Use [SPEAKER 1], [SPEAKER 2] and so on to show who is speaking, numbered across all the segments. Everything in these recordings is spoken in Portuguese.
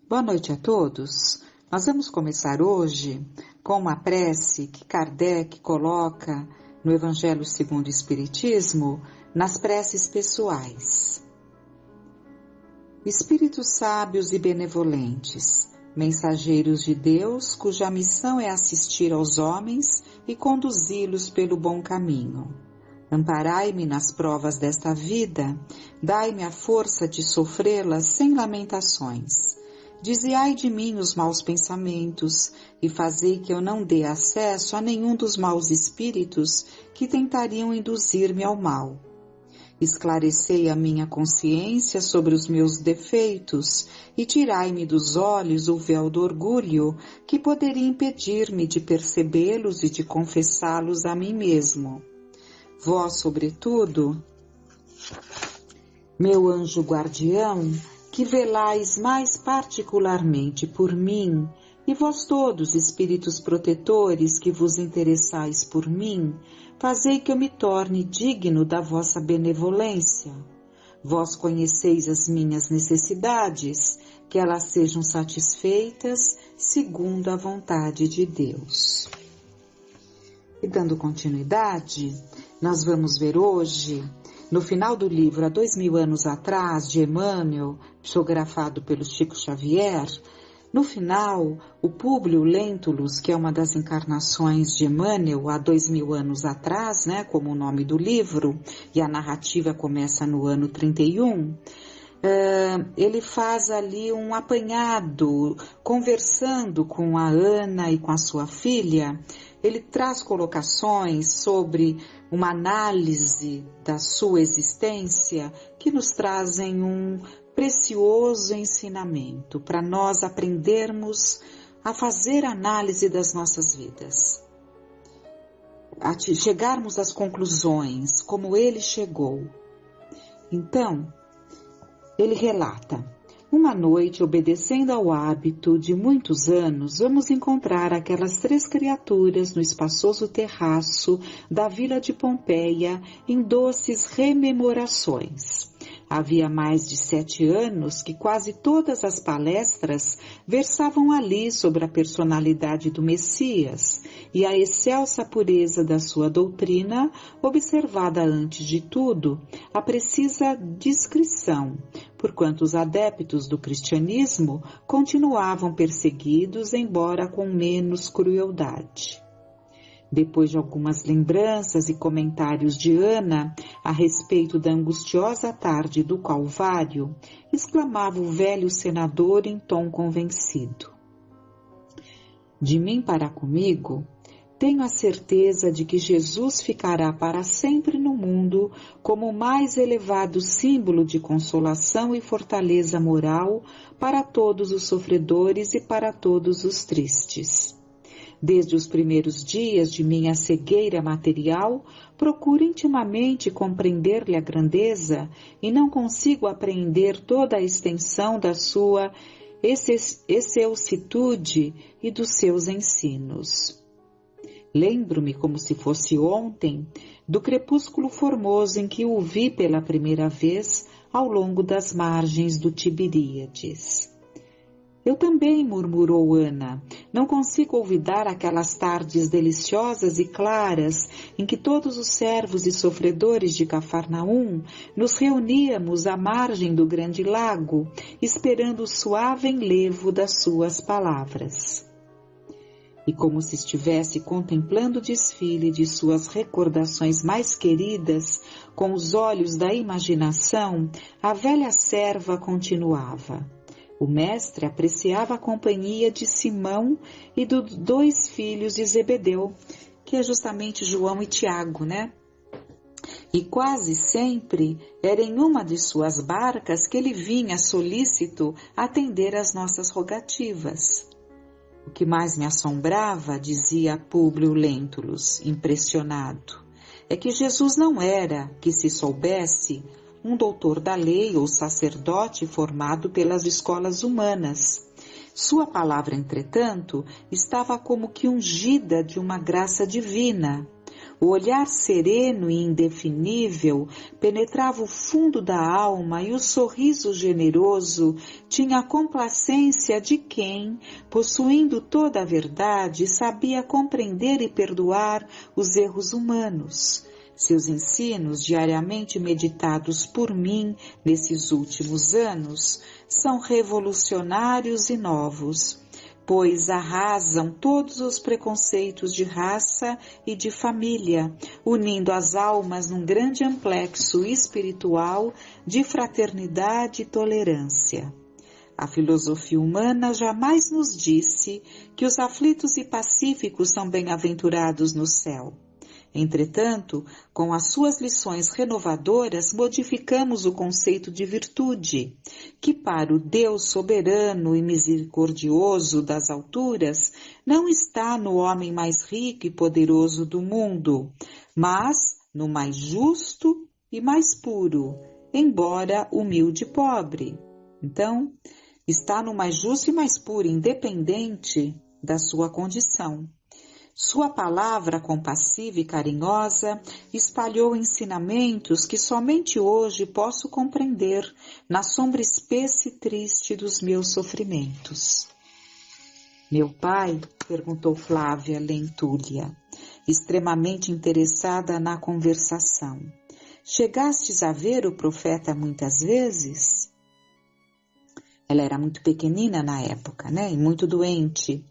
[SPEAKER 1] Boa noite a todos. Nós vamos começar hoje com uma prece que Kardec coloca no Evangelho segundo o Espiritismo, nas preces pessoais. Espíritos sábios e benevolentes, mensageiros de Deus, cuja missão é assistir aos homens e conduzi-los pelo bom caminho. Amparai-me nas provas desta vida, dai-me a força de sofrê-las sem lamentações. Desviai de mim os maus pensamentos e fazei que eu não dê acesso a nenhum dos maus espíritos que tentariam induzir-me ao mal. Esclarecei a minha consciência sobre os meus defeitos e tirai-me dos olhos o véu do orgulho que poderia impedir-me de percebê-los e de confessá-los a mim mesmo. Vós, sobretudo, meu anjo guardião, que velais mais particularmente por mim, e vós todos, espíritos protetores, que vos interessais por mim, fazei que eu me torne digno da vossa benevolência. Vós conheceis as minhas necessidades, que elas sejam satisfeitas segundo a vontade de Deus. E dando continuidade, nós vamos ver hoje, no final do livro Há 2000 anos atrás, de Emmanuel, psicografado pelo Chico Xavier, no final, o Públio Lentulus, que é uma das encarnações de Emmanuel há 2000 anos atrás, né, como o nome do livro, e a narrativa começa no ano 31, ele faz ali um apanhado, conversando com a Ana e com a sua filha. Ele traz colocações sobre uma análise da sua existência que nos trazem um precioso ensinamento para nós aprendermos a fazer análise das nossas vidas, a chegarmos às conclusões como ele chegou. Então, ele relata: uma noite, obedecendo ao hábito de muitos anos, vamos encontrar aquelas 3 criaturas no espaçoso terraço da vila de Pompeia em doces rememorações. Havia mais de 7 anos que quase todas as palestras versavam ali sobre a personalidade do Messias e a excelsa pureza da sua doutrina, observada antes de tudo a precisa discrição, porquanto os adeptos do cristianismo continuavam perseguidos, embora com menos crueldade. Depois de algumas lembranças e comentários de Ana a respeito da angustiosa tarde do Calvário, exclamava o velho senador em tom convencido: de mim para comigo, tenho a certeza de que Jesus ficará para sempre no mundo como o mais elevado símbolo de consolação e fortaleza moral para todos os sofredores e para todos os tristes. Desde os primeiros dias de minha cegueira material, procuro intimamente compreender-lhe a grandeza e não consigo apreender toda a extensão da sua excelsitude e dos seus ensinos. Lembro-me, como se fosse ontem, do crepúsculo formoso em que o vi pela primeira vez ao longo das margens do Tiberíades. Eu também, murmurou Ana, não consigo olvidar aquelas tardes deliciosas e claras em que todos os servos e sofredores de Cafarnaum nos reuníamos à margem do grande lago, esperando o suave enlevo das suas palavras. E como se estivesse contemplando o desfile de suas recordações mais queridas, com os olhos da imaginação, a velha serva continuava. O mestre apreciava a companhia de Simão e dos 2 filhos de Zebedeu, que é justamente João e Tiago, né? E quase sempre era em uma de suas barcas que ele vinha solícito atender às nossas rogativas. O que mais me assombrava, dizia Públio Lentulus, impressionado, é que Jesus não era, que se soubesse, um doutor da lei ou sacerdote formado pelas escolas humanas. Sua palavra, entretanto, estava como que ungida de uma graça divina. O olhar sereno e indefinível penetrava o fundo da alma e o sorriso generoso tinha a complacência de quem, possuindo toda a verdade, sabia compreender e perdoar os erros humanos. Seus ensinos, diariamente meditados por mim nesses últimos anos, são revolucionários e novos, pois arrasam todos os preconceitos de raça e de família, unindo as almas num grande amplexo espiritual de fraternidade e tolerância. A filosofia humana jamais nos disse que os aflitos e pacíficos são bem-aventurados no céu. Entretanto, com as suas lições renovadoras, modificamos o conceito de virtude, que para o Deus soberano e misericordioso das alturas não está no homem mais rico e poderoso do mundo, mas no mais justo e mais puro, embora humilde e pobre. Então, está no mais justo e mais puro, independente da sua condição. Sua palavra compassiva e carinhosa espalhou ensinamentos que somente hoje posso compreender na sombra espessa e triste dos meus sofrimentos. Meu pai? Perguntou Flávia Lentulha, extremamente interessada na conversação. Chegastes a ver o profeta muitas vezes? Ela era muito pequenina na época, né? E muito doente.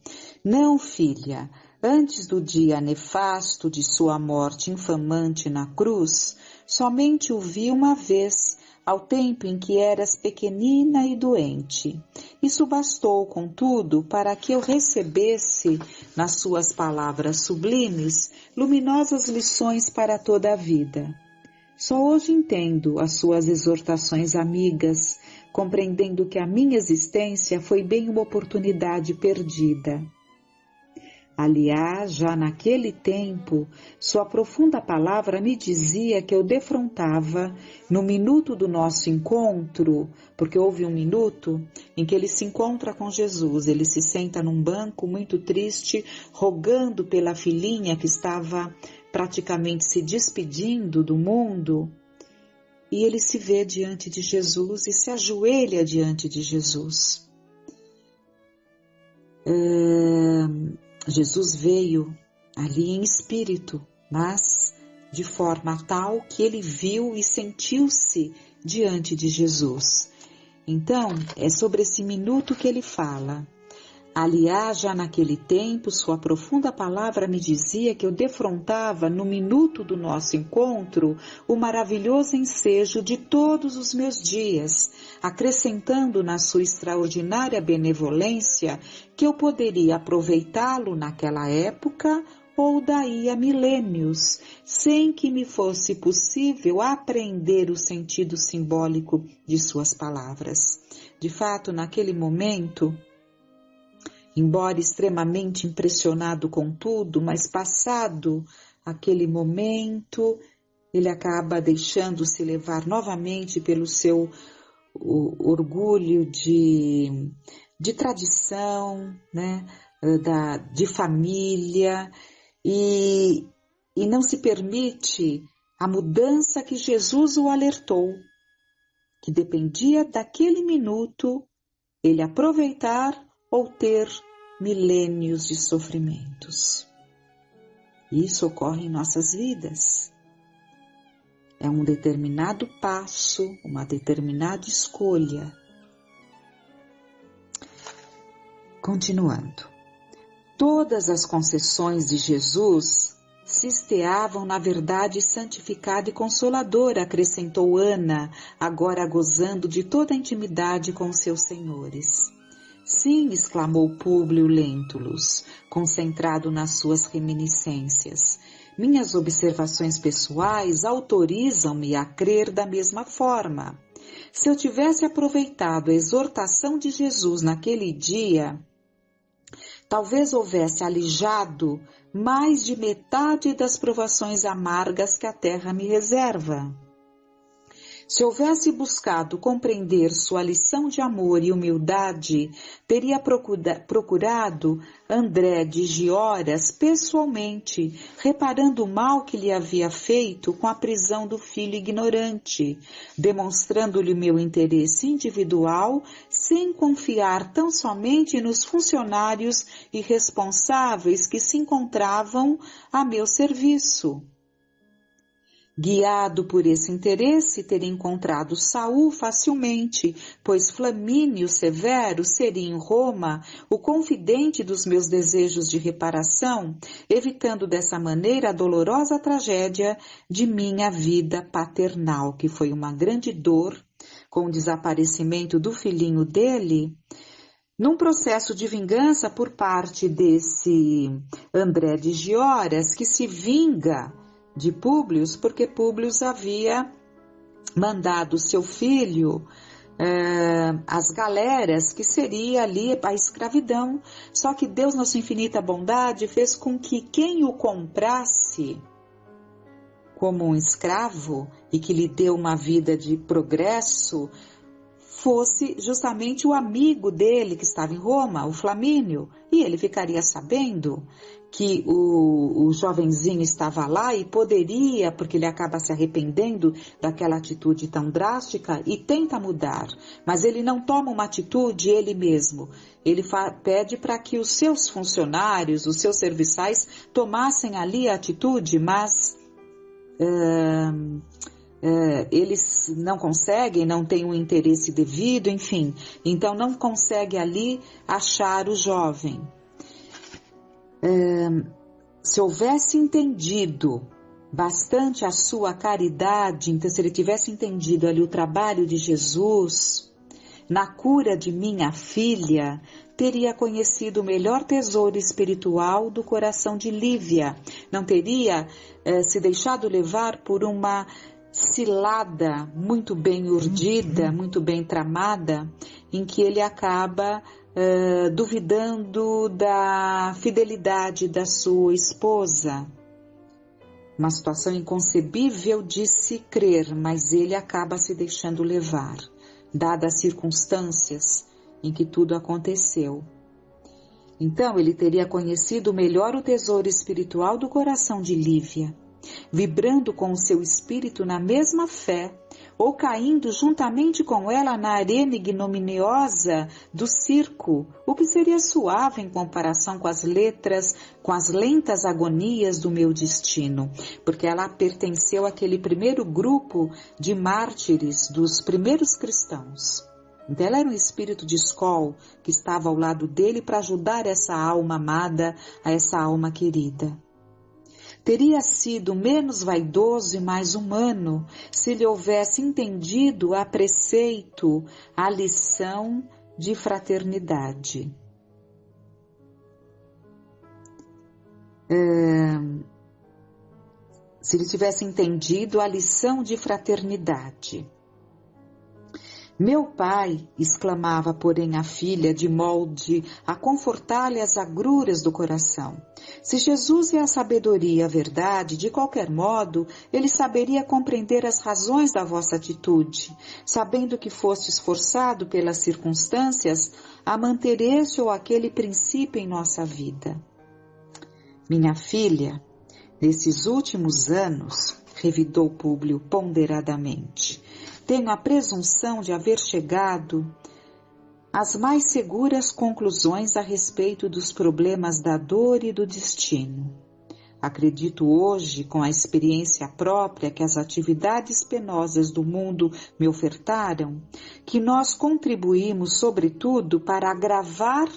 [SPEAKER 1] Não, filha. Antes do dia nefasto de sua morte infamante na cruz, somente o vi uma vez, ao tempo em que eras pequenina e doente. Isso bastou, contudo, para que eu recebesse, nas suas palavras sublimes, luminosas lições para toda a vida. Só hoje entendo as suas exortações amigas, compreendendo que a minha existência foi bem uma oportunidade perdida. Aliás, já naquele tempo, sua profunda palavra me dizia que eu defrontava, no minuto do nosso encontro, porque houve um minuto em que ele se encontra com Jesus, ele se senta num banco muito triste, rogando pela filhinha que estava praticamente se despedindo do mundo, e ele se vê diante de Jesus e se ajoelha diante de Jesus. Jesus veio ali em espírito, mas de forma tal que ele viu e sentiu-se diante de Jesus. Então, é sobre esse minuto que ele fala. Aliás, já naquele tempo, sua profunda palavra me dizia que eu defrontava, no minuto do nosso encontro, o maravilhoso ensejo de todos os meus dias, acrescentando na sua extraordinária benevolência que eu poderia aproveitá-lo naquela época ou daí a milênios, sem que me fosse possível apreender o sentido simbólico de suas palavras. De fato, naquele momento, embora extremamente impressionado com tudo, mas passado aquele momento, ele acaba deixando-se levar novamente pelo seu orgulho de tradição, né, de família, e não se permite a mudança que Jesus o alertou, que dependia daquele minuto ele aproveitar ou ter milênios de sofrimentos. Isso ocorre em nossas vidas. É um determinado passo, uma determinada escolha. Continuando. Todas as concessões de Jesus se esteavam na verdade santificada e consoladora, acrescentou Ana, agora gozando de toda a intimidade com seus senhores. Sim, exclamou Públio Lentulus, concentrado nas suas reminiscências. Minhas observações pessoais autorizam-me a crer da mesma forma. Se eu tivesse aproveitado a exortação de Jesus naquele dia, talvez houvesse alijado mais de metade das provações amargas que a terra me reserva. Se houvesse buscado compreender sua lição de amor e humildade, teria procurado André de Gioras pessoalmente, reparando o mal que lhe havia feito com a prisão do filho ignorante, demonstrando-lhe meu interesse individual, sem confiar tão somente nos funcionários irresponsáveis que se encontravam a meu serviço. Guiado por esse interesse, teria encontrado Saul facilmente, pois Flamínio Severo seria em Roma o confidente dos meus desejos de reparação, evitando dessa maneira a dolorosa tragédia de minha vida paternal, que foi uma grande dor com o desaparecimento do filhinho dele, num processo de vingança por parte desse André de Gioras, que se vinga de Públio, porque Públio havia mandado seu filho às galeras, que seria ali a escravidão. Só que Deus, na sua infinita bondade, fez com que quem o comprasse como um escravo e que lhe deu uma vida de progresso, fosse justamente o amigo dele que estava em Roma, o Flamínio, e ele ficaria sabendo que o jovenzinho estava lá e poderia, porque ele acaba se arrependendo daquela atitude tão drástica e tenta mudar, mas ele não toma uma atitude ele mesmo. Ele pede para que os seus funcionários, os seus serviçais, tomassem ali a atitude, mas eles não conseguem, não têm um interesse devido, enfim, então não consegue ali achar o jovem. Se houvesse entendido bastante a sua caridade, então se ele tivesse entendido ali o trabalho de Jesus na cura de minha filha, teria conhecido o melhor tesouro espiritual do coração de Lívia, não teria se deixado levar por uma cilada muito bem urdida, muito bem tramada, em que ele acaba duvidando da fidelidade da sua esposa. Uma situação inconcebível de se crer, mas ele acaba se deixando levar, dadas as circunstâncias em que tudo aconteceu. Então ele teria conhecido melhor o tesouro espiritual do coração de Lívia, vibrando com o seu espírito na mesma fé, ou caindo juntamente com ela na arena ignominiosa do circo, o que seria suave em comparação com as lentas agonias do meu destino, porque ela pertenceu àquele primeiro grupo de mártires dos primeiros cristãos. Então ela era um espírito de escol que estava ao lado dele para ajudar essa alma amada, a essa alma querida. Teria sido menos vaidoso e mais humano se lhe houvesse entendido a preceito, a lição de fraternidade. Se ele tivesse entendido a lição de fraternidade. Meu pai, exclamava, porém, a filha, de molde a confortar-lhe as agruras do coração. Se Jesus é a sabedoria e a verdade, de qualquer modo, ele saberia compreender as razões da vossa atitude, sabendo que foste esforçado pelas circunstâncias a manter este ou aquele princípio em nossa vida. Minha filha, nesses últimos anos, revidou Públio ponderadamente, tenho a presunção de haver chegado às mais seguras conclusões a respeito dos problemas da dor e do destino. Acredito hoje, com a experiência própria que as atividades penosas do mundo me ofertaram, que nós contribuímos, sobretudo, para agravar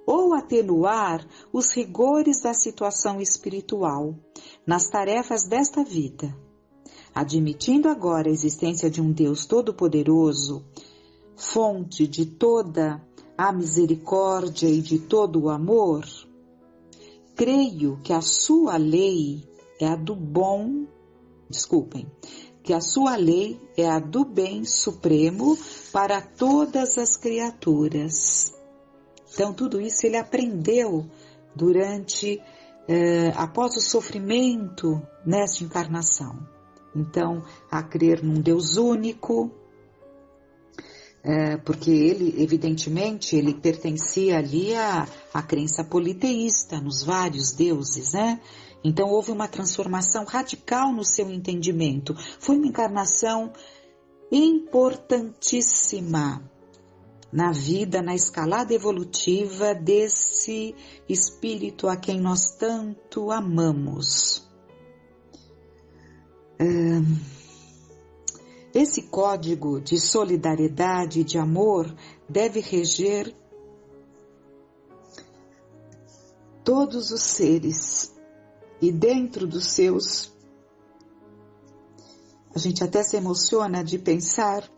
[SPEAKER 1] ou atenuar os rigores da situação espiritual nas tarefas desta vida. Admitindo agora a existência de um Deus todo-poderoso, fonte de toda a misericórdia e de todo o amor, creio que a sua lei é a do bom, que a sua lei é a do bem supremo para todas as criaturas. Então tudo isso ele aprendeu após o sofrimento nesta encarnação. Então, a crer num Deus único, porque ele, evidentemente, ele pertencia ali à crença politeísta, nos vários deuses, né? Então, houve uma transformação radical no seu entendimento. Foi uma encarnação importantíssima na vida, na escalada evolutiva desse espírito a quem nós tanto amamos. Esse código de solidariedade e de amor deve reger todos os seres e dentro dos seus. A gente até se emociona de pensar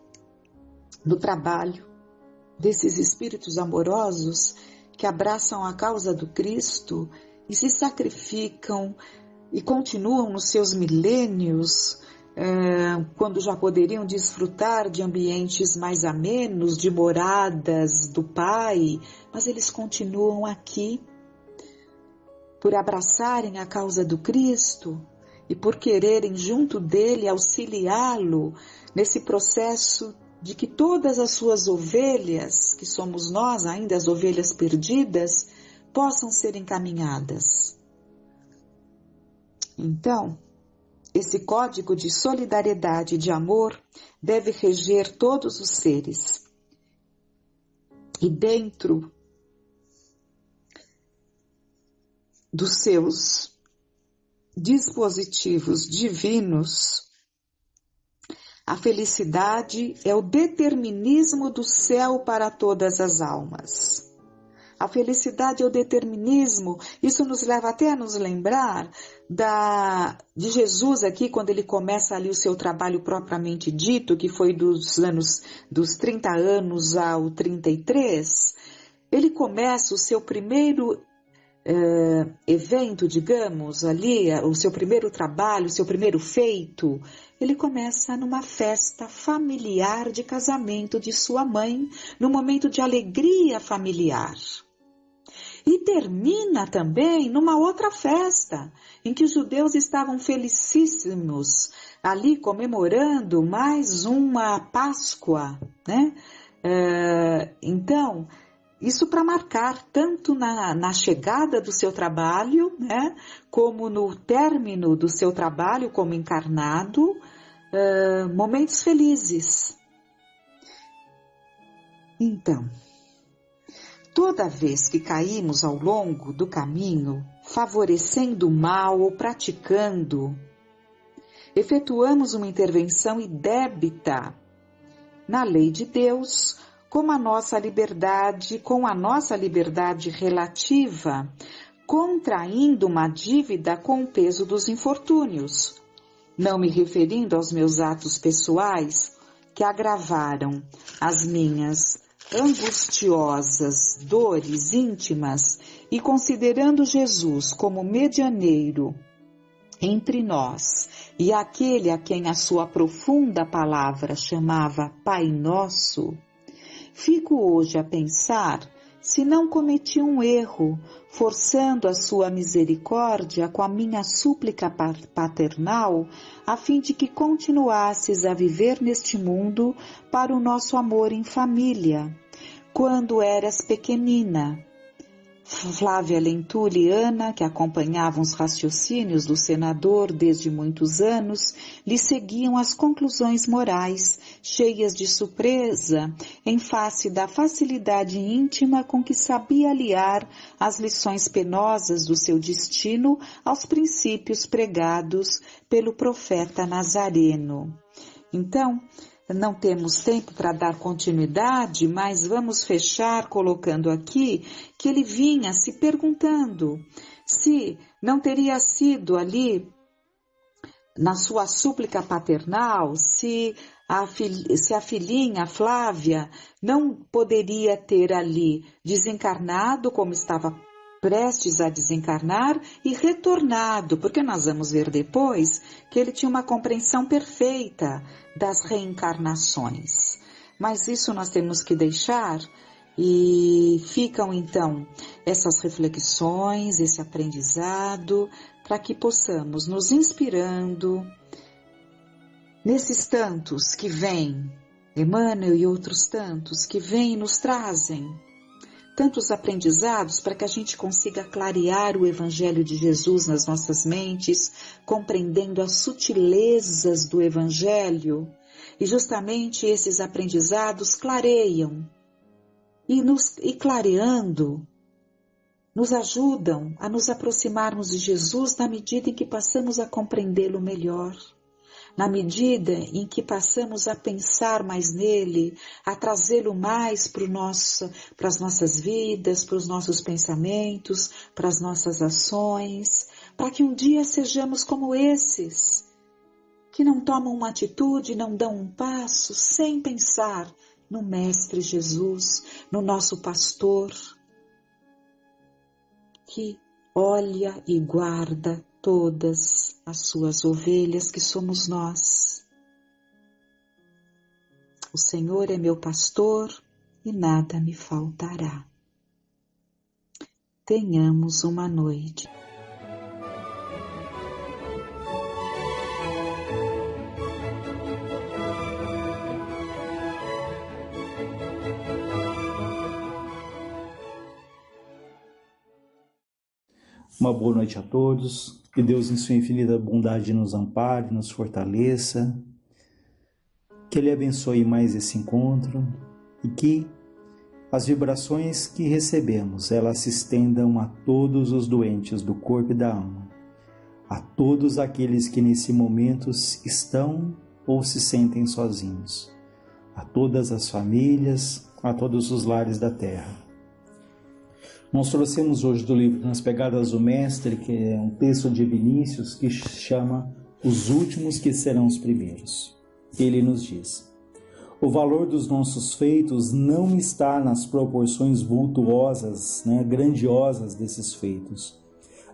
[SPEAKER 1] no trabalho desses espíritos amorosos que abraçam a causa do Cristo e se sacrificam e continuam nos seus milênios, quando já poderiam desfrutar de ambientes mais amenos, de moradas do Pai, mas eles continuam aqui por abraçarem a causa do Cristo e por quererem junto dele auxiliá-lo nesse processo de que todas as suas ovelhas, que somos nós ainda as ovelhas perdidas, possam ser encaminhadas. Então, esse código de solidariedade e de amor deve reger todos os seres. E dentro dos seus dispositivos divinos, a felicidade é o determinismo do céu para todas as almas. A felicidade é o determinismo, isso nos leva até a nos lembrar de Jesus aqui, quando ele começa ali o seu trabalho propriamente dito, que foi dos 30 anos ao 33, ele começa o seu primeiro evento, digamos, ali, o seu primeiro trabalho, o seu primeiro feito, ele começa numa festa familiar de casamento de sua mãe, num momento de alegria familiar. E termina também numa outra festa, em que os judeus estavam felicíssimos, ali comemorando mais uma Páscoa, né? Então, isso para marcar tanto na chegada do seu trabalho, né, como no término do seu trabalho como encarnado, momentos felizes. Então, toda vez que caímos ao longo do caminho, favorecendo o mal ou praticando, efetuamos uma intervenção indébita na lei de Deus, com a nossa liberdade relativa, contraindo uma dívida com o peso dos infortúnios, não me referindo aos meus atos pessoais que agravaram as minhas angustiosas dores íntimas e considerando Jesus como medianeiro entre nós e aquele a quem a sua profunda palavra chamava Pai Nosso, fico hoje a pensar se não cometi um erro, forçando a sua misericórdia com a minha súplica paternal, a fim de que continuasses a viver neste mundo para o nosso amor em família, quando eras pequenina. Flávia Lentulli e Ana, que acompanhavam os raciocínios do senador desde muitos anos, lhe seguiam as conclusões morais, cheias de surpresa, em face da facilidade íntima com que sabia aliar as lições penosas do seu destino aos princípios pregados pelo profeta Nazareno. Então, não temos tempo para dar continuidade, mas vamos fechar colocando aqui que ele vinha se perguntando se não teria sido ali, na sua súplica paternal, se a filhinha Flávia não poderia ter ali desencarnado como estava prestes a desencarnar e retornado, porque nós vamos ver depois que ele tinha uma compreensão perfeita das reencarnações. Mas isso nós temos que deixar e ficam então essas reflexões, esse aprendizado, para que possamos nos inspirando nesses tantos que vêm, Emmanuel e outros tantos que vêm e nos trazem tantos aprendizados para que a gente consiga clarear o Evangelho de Jesus nas nossas mentes, compreendendo as sutilezas do Evangelho, e justamente esses aprendizados clareiam e clareando nos ajudam a nos aproximarmos de Jesus na medida em que passamos a compreendê-lo melhor, na medida em que passamos a pensar mais nele, a trazê-lo mais para as nossas vidas, para os nossos pensamentos, para as nossas ações, para que um dia sejamos como esses, que não tomam uma atitude, não dão um passo sem pensar no Mestre Jesus, no nosso pastor, que olha e guarda todas as suas ovelhas, que somos nós. O Senhor é meu pastor e nada me faltará. Tenhamos uma noite.
[SPEAKER 2] Uma boa noite a todos, que Deus em sua infinita bondade nos ampare, nos fortaleça, que Ele abençoe mais esse encontro e que as vibrações que recebemos, elas se estendam a todos os doentes do corpo e da alma, a todos aqueles que nesse momento estão ou se sentem sozinhos, a todas as famílias, a todos os lares da terra. Nós trouxemos hoje do livro Nas Pegadas do Mestre, que é um texto de Vinícius que chama Os Últimos que Serão os Primeiros. Ele nos diz: o valor dos nossos feitos não está nas proporções vultuosas, grandiosas desses feitos.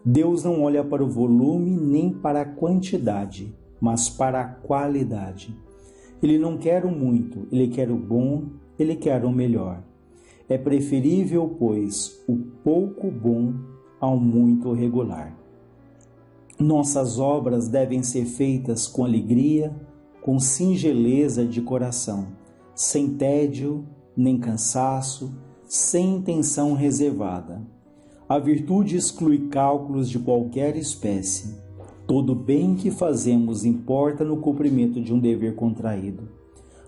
[SPEAKER 2] Deus não olha para o volume nem para a quantidade, mas para a qualidade. Ele não quer o muito, Ele quer o bom, Ele quer o melhor. É preferível, pois, o pouco bom ao muito regular. Nossas obras devem ser feitas com alegria, com singeleza de coração, sem tédio, nem cansaço, sem intenção reservada. A virtude exclui cálculos de qualquer espécie. Todo bem que fazemos importa no cumprimento de um dever contraído.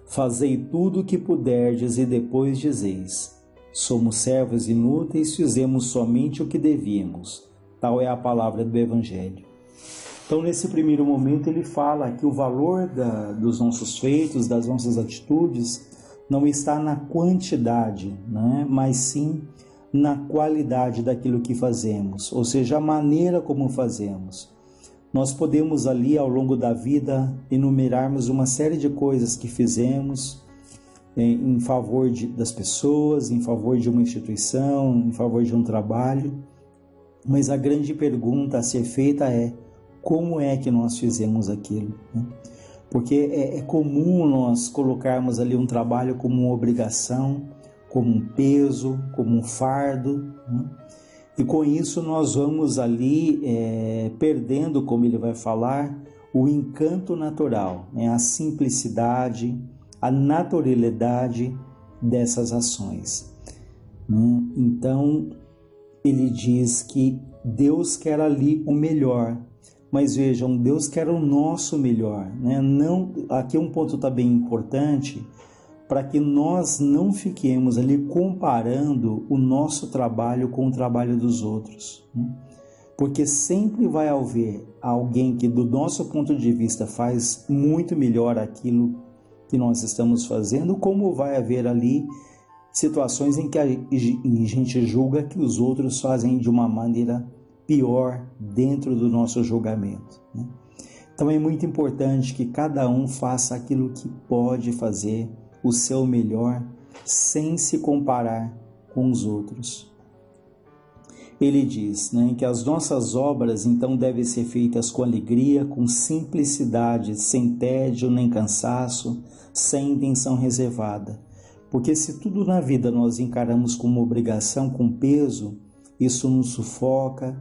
[SPEAKER 2] Fazei tudo o que puderdes e depois dizeis: somos servos inúteis, fizemos somente o que devíamos. Tal é a palavra do Evangelho. Então, nesse primeiro momento, ele fala que o valor dos nossos feitos, das nossas atitudes, não está na quantidade, mas sim na qualidade daquilo que fazemos, ou seja, a maneira como fazemos. Nós podemos ali, ao longo da vida, enumerarmos uma série de coisas que fizemos, em favor das pessoas, em favor de uma instituição, em favor de um trabalho, mas a grande pergunta a ser feita é: como é que nós fizemos aquilo? Porque é comum nós colocarmos ali um trabalho como uma obrigação, como um peso, como um fardo, e com isso nós vamos ali perdendo, como ele vai falar, o encanto natural, a simplicidade, a naturalidade dessas ações. Então, ele diz que Deus quer ali o melhor, mas vejam, Deus quer o nosso melhor. Não, aqui um ponto está bem importante, para que nós não fiquemos ali comparando o nosso trabalho com o trabalho dos outros. Porque sempre vai haver alguém que, do nosso ponto de vista, faz muito melhor aquilo que nós estamos fazendo, como vai haver ali situações em que a gente julga que os outros fazem de uma maneira pior dentro do nosso julgamento. Então é muito importante que cada um faça aquilo que pode fazer, o seu melhor, sem se comparar com os outros. Ele diz que as nossas obras então devem ser feitas com alegria, com simplicidade, sem tédio nem cansaço, sem intenção reservada. Porque se tudo na vida nós encaramos como obrigação, com peso, isso nos sufoca,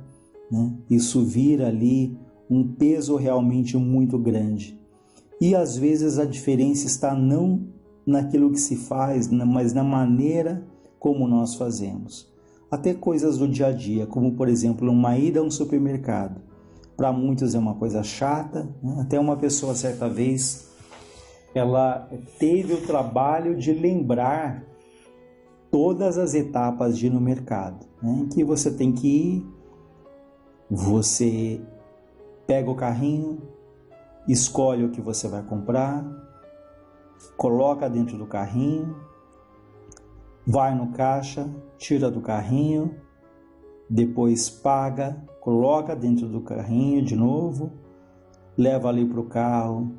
[SPEAKER 2] isso vira ali um peso realmente muito grande. E às vezes a diferença está não naquilo que se faz, mas na maneira como nós fazemos. Até coisas do dia a dia, como por exemplo uma ida a um supermercado. Para muitos é uma coisa chata, né? Até uma pessoa certa vez, ela teve o trabalho de lembrar todas as etapas de ir no mercado, né? Que você tem que ir, você pega o carrinho, escolhe o que você vai comprar, coloca dentro do carrinho, vai no caixa, tira do carrinho, depois paga, coloca dentro do carrinho de novo, leva ali para o carro,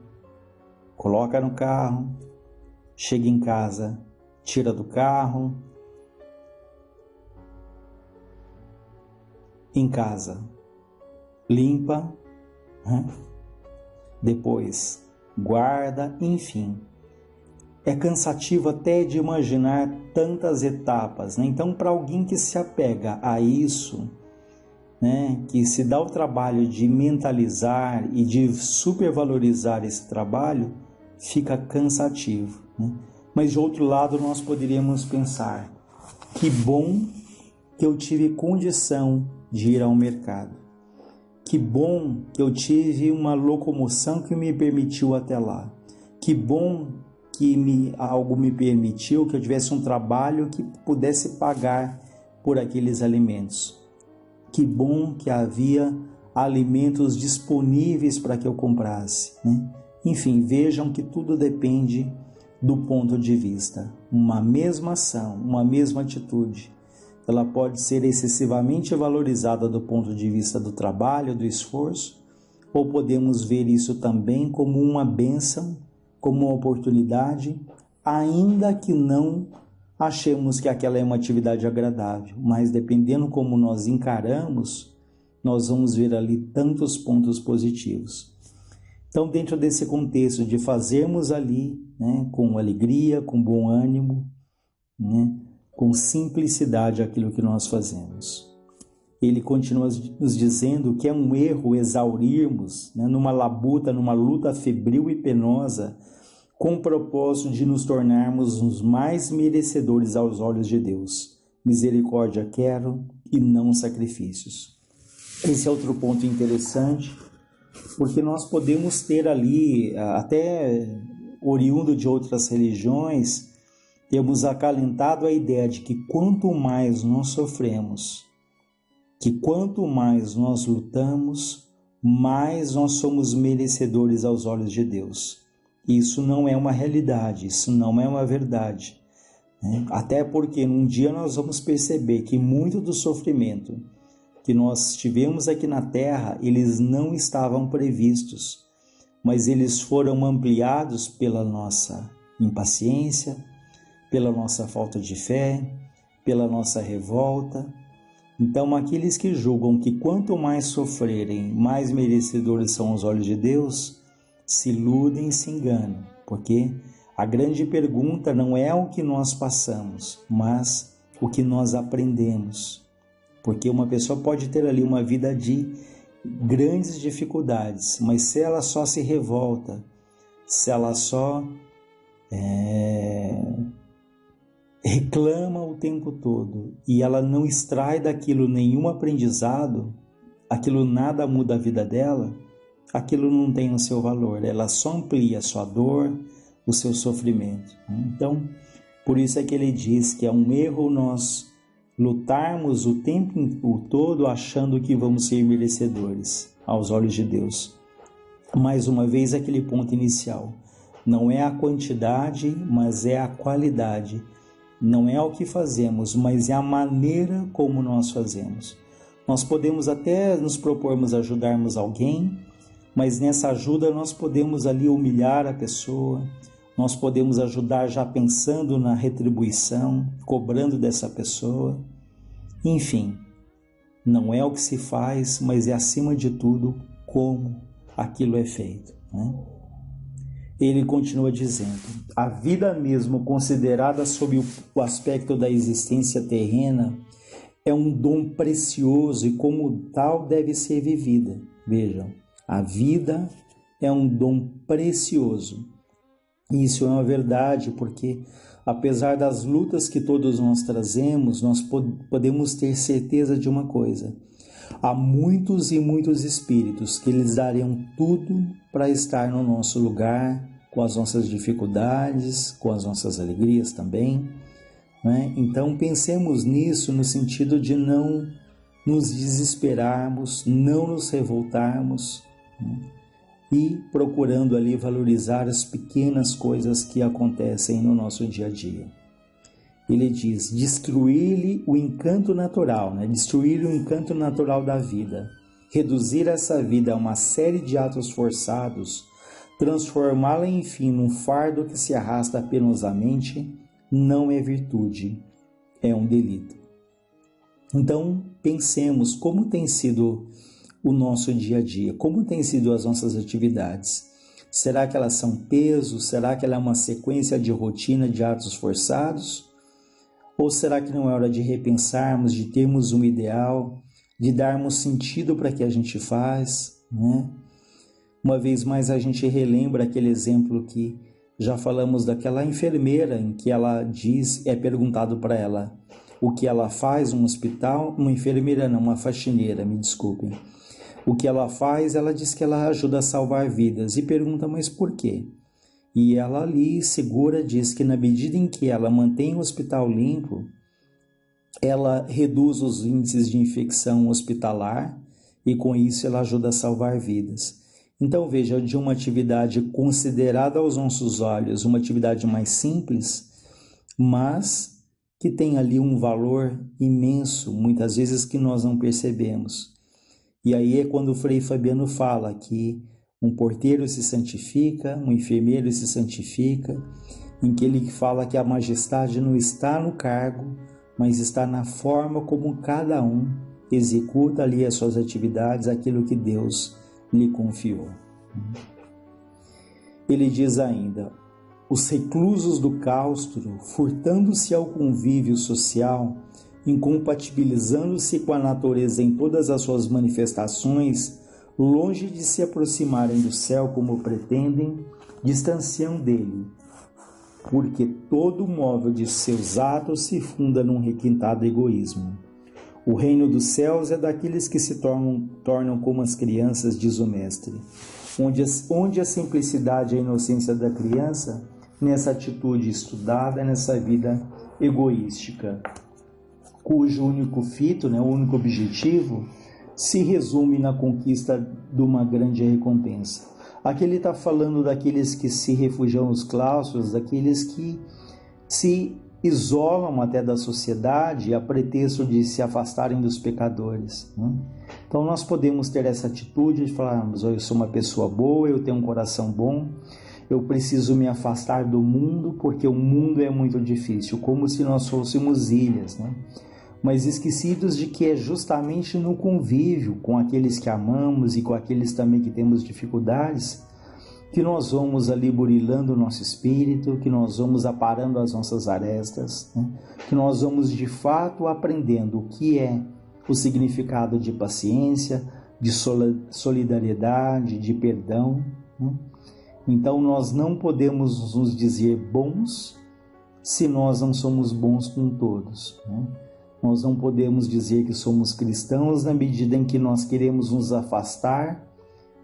[SPEAKER 2] coloca no carro, chega em casa, tira do carro, em casa, limpa, né? Depois guarda, enfim. É cansativo até de imaginar tantas etapas, né? Então, para alguém que se apega a isso, né, que se dá o trabalho de mentalizar e de supervalorizar esse trabalho, fica cansativo, né? Mas de outro lado, nós poderíamos pensar: que bom que eu tive condição de ir ao mercado. Que bom que eu tive uma locomoção que me permitiu até lá. Que bom que algo me permitiu, que eu tivesse um trabalho que pudesse pagar por aqueles alimentos. Que bom que havia alimentos disponíveis para que eu comprasse, né? Enfim, vejam que tudo depende do ponto de vista. Uma mesma ação, uma mesma atitude, ela pode ser excessivamente valorizada do ponto de vista do trabalho, do esforço, ou podemos ver isso também como uma bênção, como uma oportunidade, ainda que não achemos que aquela é uma atividade agradável, mas dependendo como nós encaramos, nós vamos ver ali tantos pontos positivos. Então, dentro desse contexto de fazermos ali, né, com alegria, com bom ânimo, né, com simplicidade aquilo que nós fazemos. Ele continua nos dizendo que é um erro exaurirmos, né, numa luta febril e penosa, com o propósito de nos tornarmos os mais merecedores aos olhos de Deus. Misericórdia quero e não sacrifícios. Esse é outro ponto interessante, porque nós podemos ter ali, até oriundo de outras religiões, temos acalentado a ideia de que quanto mais nós sofremos, que quanto mais nós lutamos, mais nós somos merecedores aos olhos de Deus. Isso não é uma realidade, isso não é uma verdade, né? Até porque um dia nós vamos perceber que muito do sofrimento que nós tivemos aqui na Terra, eles não estavam previstos, mas eles foram ampliados pela nossa impaciência, pela nossa falta de fé, pela nossa revolta. Então, aqueles que julgam que quanto mais sofrerem, mais merecedores são os olhos de Deus, se iludem e se enganam, porque a grande pergunta não é o que nós passamos, mas o que nós aprendemos. Porque uma pessoa pode ter ali uma vida de grandes dificuldades, mas se ela só se revolta, se ela só reclama o tempo todo e ela não extrai daquilo nenhum aprendizado, aquilo nada muda a vida dela, aquilo não tem o seu valor, ela só amplia a sua dor, o seu sofrimento. Então, por isso é que ele diz que é um erro nós lutarmos o tempo todo achando que vamos ser merecedores aos olhos de Deus. Mais uma vez, aquele ponto inicial. Não é a quantidade, mas é a qualidade. Não é o que fazemos, mas é a maneira como nós fazemos. Nós podemos até nos propormos a ajudarmos alguém, mas nessa ajuda nós podemos ali humilhar a pessoa, nós podemos ajudar já pensando na retribuição, cobrando dessa pessoa. Enfim, não é o que se faz, mas é acima de tudo como aquilo é feito, né? Ele continua dizendo: a vida mesmo considerada sob o aspecto da existência terrena é um dom precioso e como tal deve ser vivida. Vejam, a vida é um dom precioso. E isso é uma verdade, porque apesar das lutas que todos nós trazemos, nós podemos ter certeza de uma coisa: há muitos e muitos espíritos que eles dariam tudo para estar no nosso lugar, com as nossas dificuldades, com as nossas alegrias também, né? Então pensemos nisso no sentido de não nos desesperarmos, não nos revoltarmos, né? E procurando ali valorizar as pequenas coisas que acontecem no nosso dia a dia. Ele diz, destruir-lhe o encanto natural, né? Destruir o encanto natural da vida, reduzir essa vida a uma série de atos forçados, transformá-la enfim num fardo que se arrasta penosamente, não é virtude, é um delito. Então, pensemos como tem sido o nosso dia a dia, como têm sido as nossas atividades. Será que elas são peso? Será que ela é uma sequência de rotina de atos forçados? Ou será que não é hora de repensarmos, de termos um ideal, de darmos sentido para o que a gente faz, né? Uma vez mais a gente relembra aquele exemplo que já falamos daquela enfermeira em que ela diz, é perguntado para ela o que ela faz no hospital, uma enfermeira não, uma faxineira, me desculpem. O que ela faz, ela diz que ela ajuda a salvar vidas e pergunta, mas por quê? E ela ali, segura, diz que na medida em que ela mantém o hospital limpo, ela reduz os índices de infecção hospitalar e com isso ela ajuda a salvar vidas. Então veja, de uma atividade considerada aos nossos olhos, uma atividade mais simples, mas que tem ali um valor imenso, muitas vezes que nós não percebemos. E aí é quando o Frei Fabiano fala que um porteiro se santifica, um enfermeiro se santifica, em que ele fala que a majestade não está no cargo, mas está na forma como cada um executa ali as suas atividades, aquilo que Deus lhe confiou. Ele diz ainda, os reclusos do claustro, furtando-se ao convívio social, incompatibilizando-se com a natureza em todas as suas manifestações, longe de se aproximarem do céu como pretendem, distanciam dele, porque todo o móvel de seus atos se funda num requintado egoísmo. O reino dos céus é daqueles que se tornam como as crianças, diz o mestre, onde a simplicidade e a inocência da criança, nessa atitude estudada, nessa vida egoística, cujo único fito, o único objetivo, se resume na conquista de uma grande recompensa. Aqui ele está falando daqueles que se refugiam nos claustros, daqueles que se isolam até da sociedade a pretexto de se afastarem dos pecadores, né? Então nós podemos ter essa atitude de falarmos, eu sou uma pessoa boa, eu tenho um coração bom, eu preciso me afastar do mundo porque o mundo é muito difícil, como se nós fôssemos ilhas, né? Mas esquecidos de que é justamente no convívio com aqueles que amamos e com aqueles também que temos dificuldades, que nós vamos ali burilando o nosso espírito, que nós vamos aparando as nossas arestas, né? Que nós vamos de fato aprendendo o que é o significado de paciência, de solidariedade, de perdão, né? Então nós não podemos nos dizer bons se nós não somos bons com todos, né? Nós não podemos dizer que somos cristãos na medida em que nós queremos nos afastar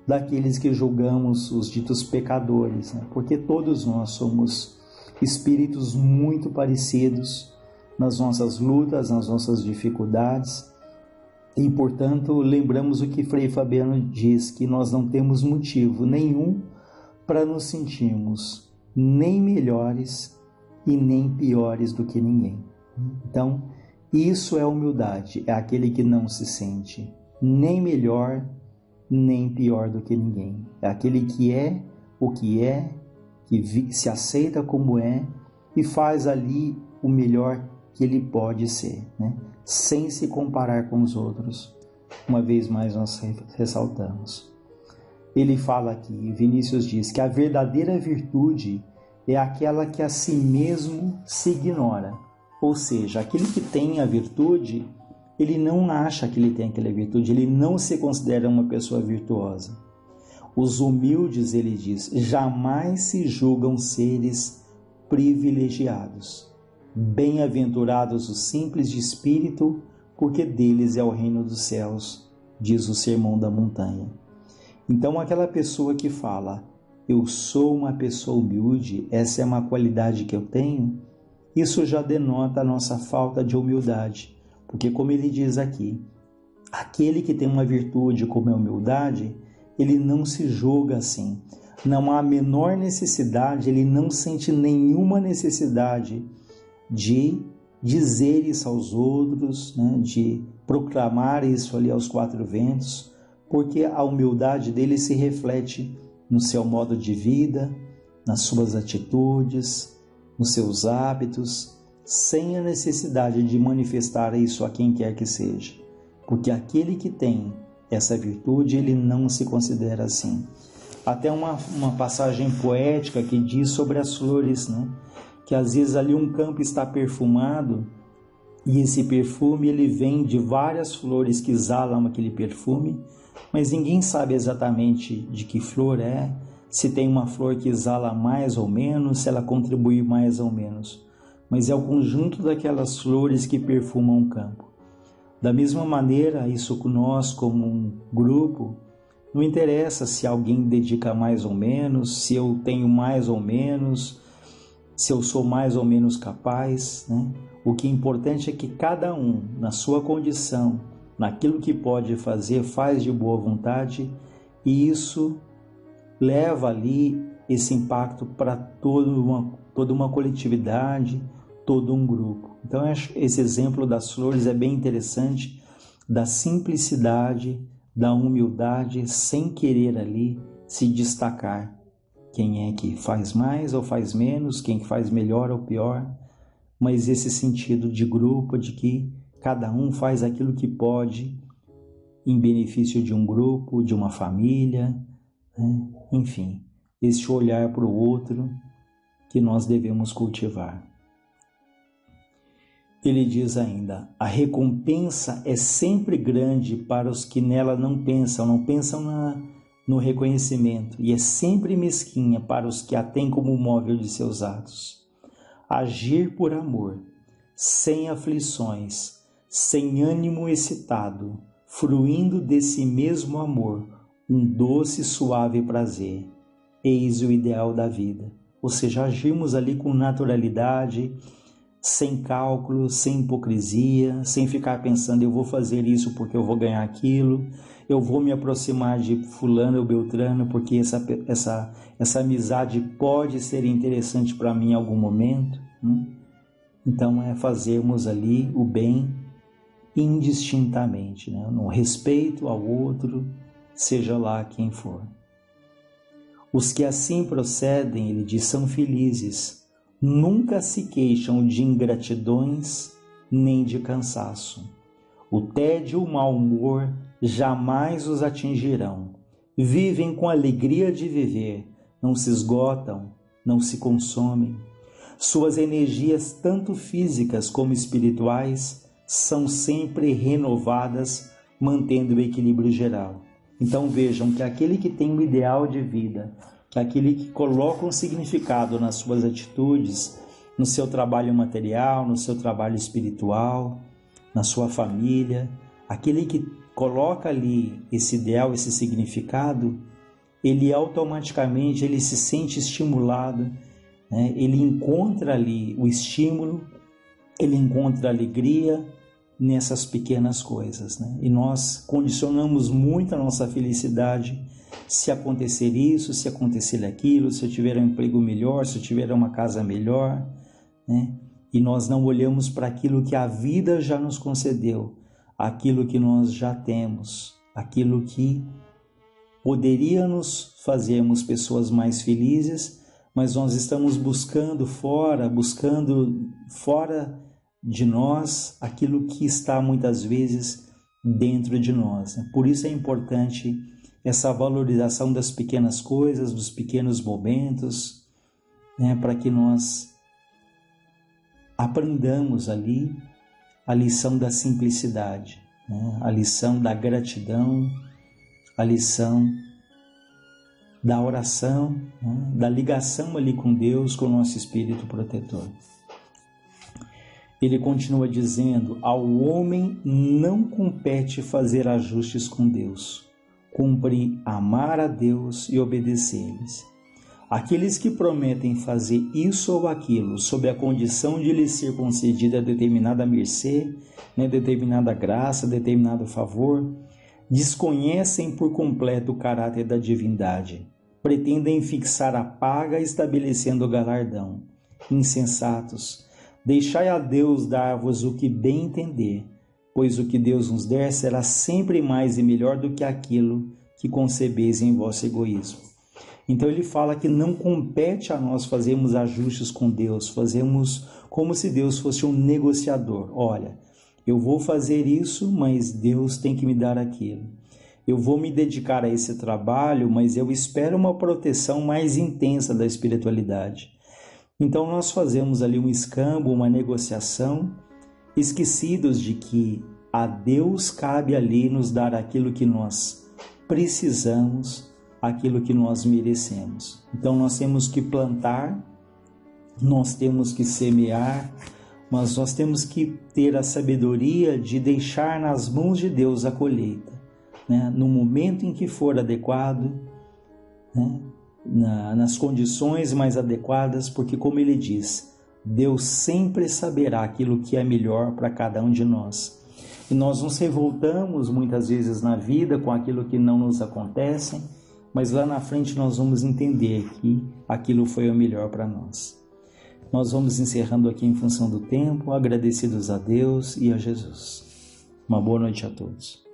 [SPEAKER 2] daqueles que julgamos os ditos pecadores, né? Porque todos nós somos espíritos muito parecidos nas nossas lutas, nas nossas dificuldades, e, portanto, lembramos o que Frei Fabiano diz, que nós não temos motivo nenhum para nos sentirmos nem melhores e nem piores do que ninguém. Então, isso é humildade, é aquele que não se sente nem melhor nem pior do que ninguém. É aquele que é o que é, que se aceita como é e faz ali o melhor que ele pode ser, né? Sem se comparar com os outros. Uma vez mais nós ressaltamos. Ele fala aqui, Vinícius diz que a verdadeira virtude é aquela que a si mesmo se ignora. Ou seja, aquele que tem a virtude, ele não acha que ele tem aquela virtude, ele não se considera uma pessoa virtuosa. Os humildes, ele diz, jamais se julgam seres privilegiados. Bem-aventurados os simples de espírito, porque deles é o reino dos céus, diz o Sermão da Montanha. Então, aquela pessoa que fala, eu sou uma pessoa humilde, essa é uma qualidade que eu tenho, isso já denota a nossa falta de humildade. Porque, como ele diz aqui, aquele que tem uma virtude como a humildade, ele não se julga assim. Não há a menor necessidade, ele não sente nenhuma necessidade de dizer isso aos outros, né? De proclamar isso ali aos quatro ventos, porque a humildade dele se reflete no seu modo de vida, nas suas atitudes, nos seus hábitos, sem a necessidade de manifestar isso a quem quer que seja. Porque aquele que tem essa virtude, ele não se considera assim. Até uma passagem poética que diz sobre as flores, né? Que às vezes ali um campo está perfumado e esse perfume ele vem de várias flores que exalam aquele perfume, mas ninguém sabe exatamente de que flor é, se tem uma flor que exala mais ou menos, se ela contribui mais ou menos, mas é o conjunto daquelas flores que perfumam o campo. Da mesma maneira, isso nós como um grupo, não interessa se alguém dedica mais ou menos, se eu tenho mais ou menos, se eu sou mais ou menos capaz, né? O que é importante é que cada um, na sua condição, naquilo que pode fazer, faz de boa vontade, e isso leva ali esse impacto para toda uma coletividade, todo um grupo. Então, esse exemplo das flores é bem interessante, da simplicidade, da humildade, sem querer ali se destacar. Quem é que faz mais ou faz menos, quem faz melhor ou pior, mas esse sentido de grupo, de que cada um faz aquilo que pode em benefício de um grupo, de uma família, né? Enfim, esse olhar para o outro que nós devemos cultivar. Ele diz ainda, a recompensa é sempre grande para os que nela não pensam no reconhecimento, e é sempre mesquinha para os que a têm como móvel de seus atos. Agir por amor, sem aflições, sem ânimo excitado, fruindo desse mesmo amor, um doce e suave prazer, eis o ideal da vida. Ou seja, agirmos ali com naturalidade, sem cálculo, sem hipocrisia, sem ficar pensando, eu vou fazer isso porque eu vou ganhar aquilo, eu vou me aproximar de fulano ou beltrano porque essa amizade pode ser interessante para mim em algum momento, né? Então é fazermos ali o bem indistintamente, né? No respeito ao outro, seja lá quem for. Os que assim procedem, ele diz, são felizes, nunca se queixam de ingratidões nem de cansaço. O tédio e o mau humor jamais os atingirão. Vivem com a alegria de viver, não se esgotam, não se consomem. Suas energias, tanto físicas como espirituais, são sempre renovadas, mantendo o equilíbrio geral. Então vejam que aquele que tem um ideal de vida, que aquele que coloca um significado nas suas atitudes, no seu trabalho material, no seu trabalho espiritual, na sua família, aquele que coloca ali esse ideal, esse significado, ele automaticamente ele se sente estimulado, né? Ele encontra ali o estímulo, ele encontra a alegria nessas pequenas coisas, né? E nós condicionamos muito a nossa felicidade se acontecer isso, se acontecer aquilo, se eu tiver um emprego melhor, se eu tiver uma casa melhor, né? E nós não olhamos para aquilo que a vida já nos concedeu, aquilo que nós já temos, aquilo que poderia nos fazermos pessoas mais felizes, mas nós estamos buscando fora de nós aquilo que está muitas vezes dentro de nós. Por isso é importante essa valorização das pequenas coisas, dos pequenos momentos, né, para que nós aprendamos ali a lição da simplicidade, né, a lição da gratidão, a lição da oração, né, da ligação ali com Deus, com o nosso espírito protetor. Ele continua dizendo: ao homem não compete fazer ajustes com Deus, cumpre amar a Deus e obedecer-lhes. Aqueles que prometem fazer isso ou aquilo sob a condição de lhes ser concedida determinada mercê, né, determinada graça, determinado favor, desconhecem por completo o caráter da divindade, pretendem fixar a paga estabelecendo o galardão. Insensatos, deixai a Deus dar-vos o que bem entender, pois o que Deus nos der será sempre mais e melhor do que aquilo que concebeis em vosso egoísmo. Então ele fala que não compete a nós fazermos ajustes com Deus, fazemos como se Deus fosse um negociador. Olha, eu vou fazer isso, mas Deus tem que me dar aquilo. Eu vou me dedicar a esse trabalho, mas eu espero uma proteção mais intensa da espiritualidade. Então nós fazemos ali um escambo, uma negociação, esquecidos de que a Deus cabe ali nos dar aquilo que nós precisamos, aquilo que nós merecemos. Então nós temos que plantar, nós temos que semear, mas nós temos que ter a sabedoria de deixar nas mãos de Deus a colheita, né? No momento em que for adequado, né? Nas condições mais adequadas, porque como ele diz, Deus sempre saberá aquilo que é melhor para cada um de nós. E nós nos revoltamos muitas vezes na vida com aquilo que não nos acontece, mas lá na frente nós vamos entender que aquilo foi o melhor para nós. Nós vamos encerrando aqui em função do tempo, agradecidos a Deus e a Jesus. Uma boa noite a todos.